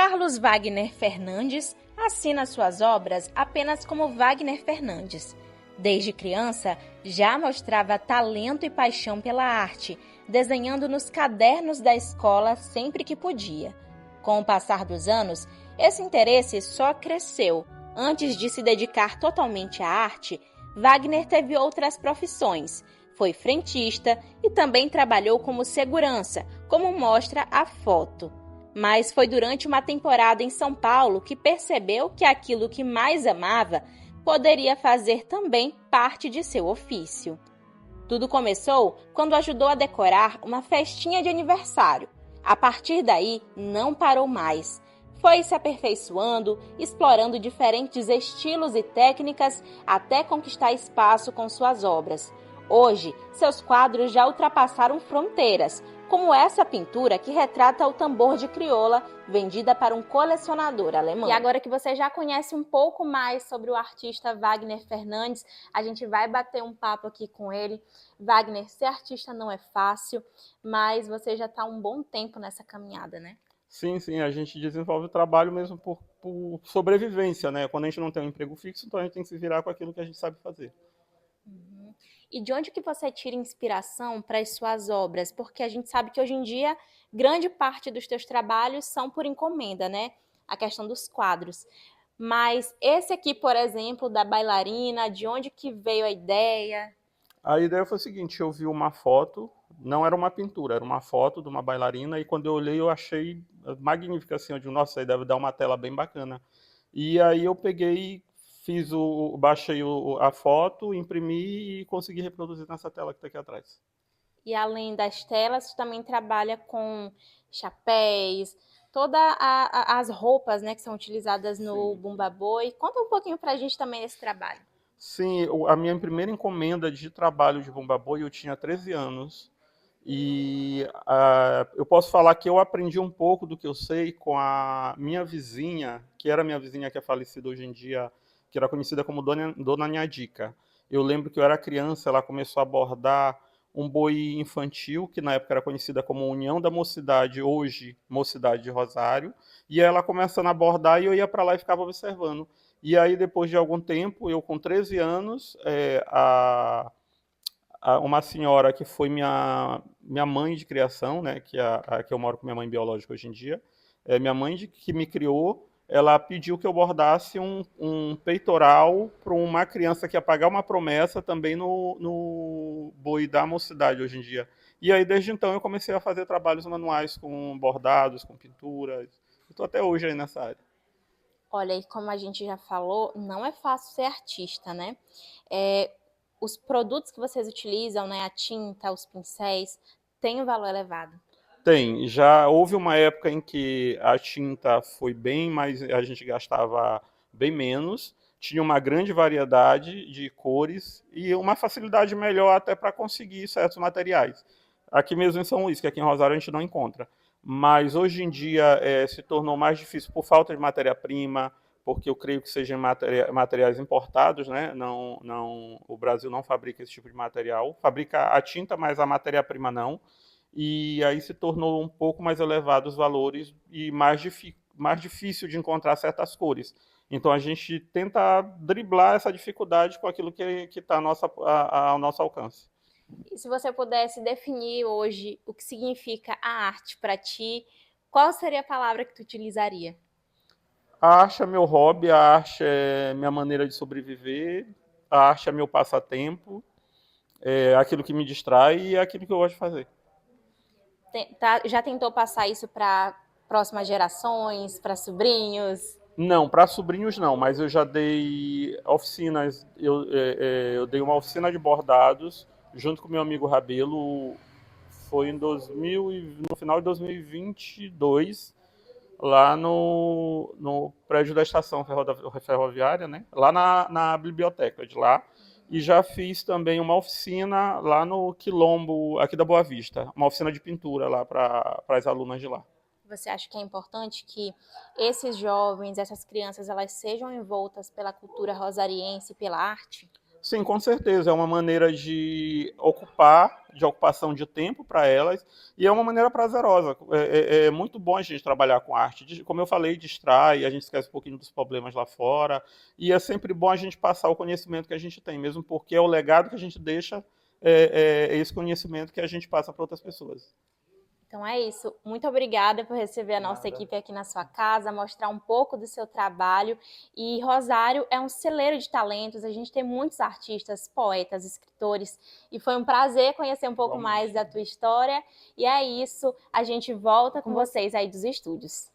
Carlos Wagner Fernandes assina suas obras apenas como Wagner Fernandes. Desde criança, já mostrava talento e paixão pela arte, desenhando nos cadernos da escola sempre que podia. Com o passar dos anos, esse interesse só cresceu. Antes de se dedicar totalmente à arte, Wagner teve outras profissões. Foi frentista e também trabalhou como segurança, como mostra a foto. Mas foi durante uma temporada em São Paulo que percebeu que aquilo que mais amava poderia fazer também parte de seu ofício. Tudo começou quando ajudou a decorar uma festinha de aniversário. A partir daí, não parou mais. Foi se aperfeiçoando, explorando diferentes estilos e técnicas até conquistar espaço com suas obras. Hoje, seus quadros já ultrapassaram fronteiras, como essa pintura que retrata o tambor de crioula, vendida para um colecionador alemão. E agora que você já conhece um pouco mais sobre o artista Wagner Fernandes, a gente vai bater um papo aqui com ele. Wagner, ser artista não é fácil, mas você já está há um bom tempo nessa caminhada, né? Sim, sim, a gente desenvolve o trabalho mesmo por sobrevivência, né? Quando a gente não tem um emprego fixo, então a gente tem que se virar com aquilo que a gente sabe fazer. Uhum. E de onde que você tira inspiração para as suas obras? Porque a gente sabe que hoje em dia grande parte dos teus trabalhos são por encomenda, né? A questão dos quadros. Mas esse aqui, por exemplo, da bailarina, de onde que veio a ideia? A ideia foi o seguinte, eu vi uma foto, não era uma pintura, era uma foto de uma bailarina, e quando eu olhei eu achei magnífica, assim, eu digo, nossa, aí deve dar uma tela bem bacana. E aí eu peguei, baixei a foto, imprimi e consegui reproduzir nessa tela que está aqui atrás. E além das telas, você também trabalha com chapéus, todas as roupas, né, que são utilizadas no Sim. Bumba Boi. Conta um pouquinho para a gente também desse trabalho. Sim, a minha primeira encomenda de trabalho de Bumba Boi eu tinha 13 anos. E eu posso falar que eu aprendi um pouco do que eu sei com a minha vizinha, que era minha vizinha que é falecida hoje em dia, que era conhecida como Dona Nhadica. Eu lembro que eu era criança, ela começou a bordar um boi infantil, que na época era conhecida como União da Mocidade, hoje Mocidade de Rosário, e ela começando a bordar e eu ia para lá e ficava observando. E aí, depois de algum tempo, eu com 13 anos, uma senhora que foi minha mãe de criação, né, que eu moro com minha mãe biológica hoje em dia, minha mãe que me criou, ela pediu que eu bordasse um peitoral para uma criança que ia pagar uma promessa também no boi da mocidade hoje em dia. E aí, desde então, eu comecei a fazer trabalhos manuais com bordados, com pinturas. Estou até hoje aí nessa área. Olha, e como a gente já falou, não é fácil ser artista, né? É, os produtos que vocês utilizam, né, a tinta, os pincéis, têm um valor elevado. Tem, já houve uma época em que a tinta foi bem mais, a gente gastava bem menos, tinha uma grande variedade de cores e uma facilidade melhor até para conseguir certos materiais. Aqui mesmo em São Luís, que aqui em Rosário a gente não encontra. Mas hoje em dia se tornou mais difícil por falta de matéria-prima, porque eu creio que sejam materiais importados, né? O Brasil não fabrica esse tipo de material. Fabrica a tinta, mas a matéria-prima não, e aí se tornou um pouco mais elevado os valores e mais difícil de encontrar certas cores. Então a gente tenta driblar essa dificuldade com aquilo que está ao nosso alcance. E se você pudesse definir hoje o que significa a arte para ti, qual seria a palavra que tu utilizaria? A arte é meu hobby, a arte é minha maneira de sobreviver, a arte é meu passatempo, é aquilo que me distrai e é aquilo que eu gosto de fazer. Já tentou passar isso para próximas gerações, para sobrinhos? Não, para sobrinhos não, mas eu já dei oficinas. Eu dei uma oficina de bordados junto com meu amigo Rabelo. Foi no final de 2022, lá no prédio da estação ferroviária, né? Lá na biblioteca de lá. E já fiz também uma oficina lá no Quilombo, aqui da Boa Vista. Uma oficina de pintura lá para as alunas de lá. Você acha que é importante que esses jovens, essas crianças, elas sejam envoltas pela cultura rosariense, pela arte? Sim, com certeza. É uma maneira de ocupação de tempo para elas, e é uma maneira prazerosa. É muito bom a gente trabalhar com arte. Como eu falei, distrai, a gente esquece um pouquinho dos problemas lá fora, e é sempre bom a gente passar o conhecimento que a gente tem, mesmo porque é o legado que a gente deixa, é esse conhecimento que a gente passa para outras pessoas. Então é isso. Muito obrigada por receber a nossa Nada. equipe aqui na sua casa, mostrar um pouco do seu trabalho. E Rosário é um celeiro de talentos. A gente tem muitos artistas, poetas, escritores. E foi um prazer conhecer um pouco mais Igualmente. da tua história. E é isso. A gente volta com vocês aí dos estúdios.